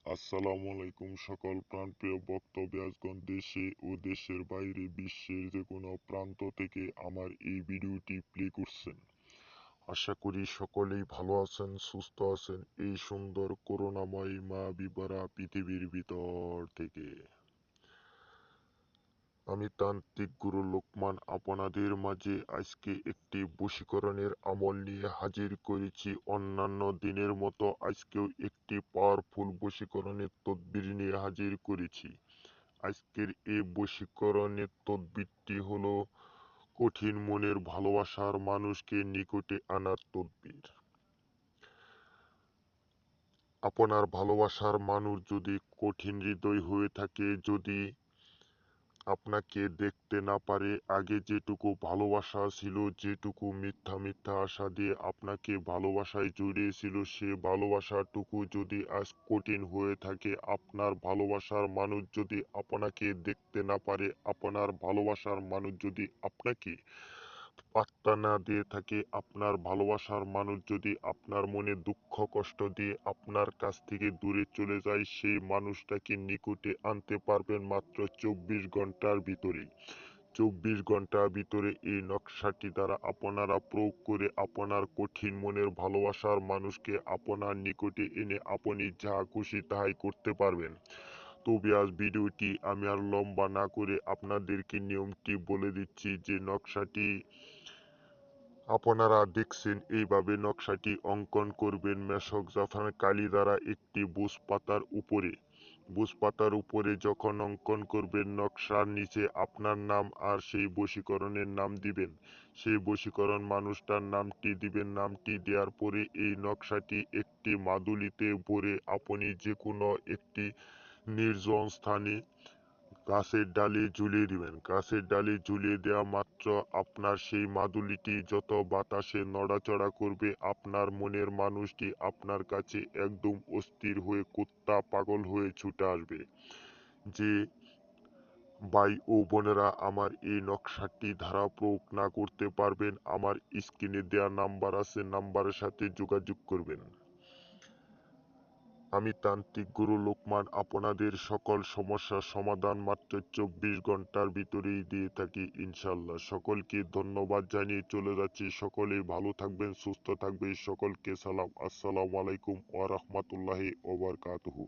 আসসালামু আলাইকুম সকল প্রাণপ্রিয় বক্তব্যাসগণ, দেশে ও দেশের বাইরে বিশ্বের যে কোনো প্রান্ত থেকে আমার এই ভিডিওটি প্লে করছেন। আশা করি সকলেই ভালো আছেন, সুস্থ আছেন এই সুন্দর করুণাময় মা বিবরা পৃথিবীর ভিতর থেকে। আমি তান্ত্রিক গুরু লোকমান আপনাদের মাঝে আজকে একটি বশীকরণের আমল নিয়ে হাজির করেছি। অন্যান্য দিনের মতো আজকেও একটি পাওয়ারফুল বশীকরণের তদবির নিয়ে হাজির করেছি। আজকের এই বশীকরণের তদবিরটি হলো কঠিন মনের ভালোবাসার মানুষকে নিকটে আনার তদবির। আপনার ভালোবাসার মানুষ যদি কঠিন হৃদয় হয়ে থাকে, যদি আপনাকে দেখতে না পারে, আগে যেটুকু ভালোবাসা ছিল, যেটুকু মিথ্যা মিথ্যা আশা দিয়ে আপনাকে ভালোবাসায় জড়িয়েছিল, সে ভালোবাসাটুকু যদি আজ কঠিন হয়ে থাকে, আপনার ভালোবাসার মানুষ যদি আপনাকে দেখতে না পারে, আপনার ভালোবাসার মানুষ যদি আপনাকে পাত্তা না দিয়ে থাকে, আপনার ভালোবাসার মানুষ যদি আপনার মনে দুঃখ কষ্ট দিয়ে আপনার কাছ থেকে দূরে চলে যায়, সেই মানুষটাকে নিকটে আনতে পারবেন মাত্র 24 ঘন্টার ভিতরে। 24 ঘন্টার ভিতরে এই নকশাটি দ্বারা আপনারা প্রয়োগ করে আপনার কঠিন মনের ভালোবাসার মানুষকে আপনার নিকটে এনে আপনি যা খুশি তাই করতে পারবেন। তবে আজ ভিডিওটি আমি আর লম্বা না করে আপনাদেরকে নিয়মটি বলে দিচ্ছি। যে নকশাটি আপনারা দেখছেন, এইভাবে নকশাটি অঙ্কন করবেন মেশক জাফরান কালি দ্বারা একটি বুশ পাতার উপরে যখন অঙ্কন করবেন, নকশার নিচে আপনার নাম আর সেই বশীকরণের নাম দিবেন। সেই বশীকরণ মানুষটার নামটি দিবেন। নামটি দেওয়ার পরে এই নকশাটি একটি মাদুলিতে ভরে আপনি যে কোনো একটি নির্জন স্থানে গাছের ডালে ঝুলিয়ে দিবেন। গাছের ডালে ঝুলিয়ে দেওয়া মাত্র আপনার সেই মাদুলিটি যত বাতাসে নড়াচড়া করবে, আপনার মনের মানুষটি আপনার কাছে একদম অস্থির হয়ে কুত্তা পাগল হয়ে ছুটে আসবে। যে ভাই ও বোনেরা আমার এই নকশাটি ধারা প্রয়োগ না করতে পারবেন, আমার স্ক্রিনে দেওয়া নাম্বার আছে, নাম্বারের সাথে যোগাযোগ করবেন। আমি তান্ত্রিক গুরু লোকমান আপনাদের সকল সমস্যার সমাধান মাত্র 24 ঘন্টার ভিতরেই দিয়ে থাকি ইনশাল্লাহ। সকলকে ধন্যবাদ জানিয়ে চলে যাচ্ছি। সকলেই ভালো থাকবেন, সুস্থ থাকবেন। সকলকে সালাম। আসসালামু আলাইকুম ওয়া রাহমাতুল্লাহি ওয়া বারাকাতুহু।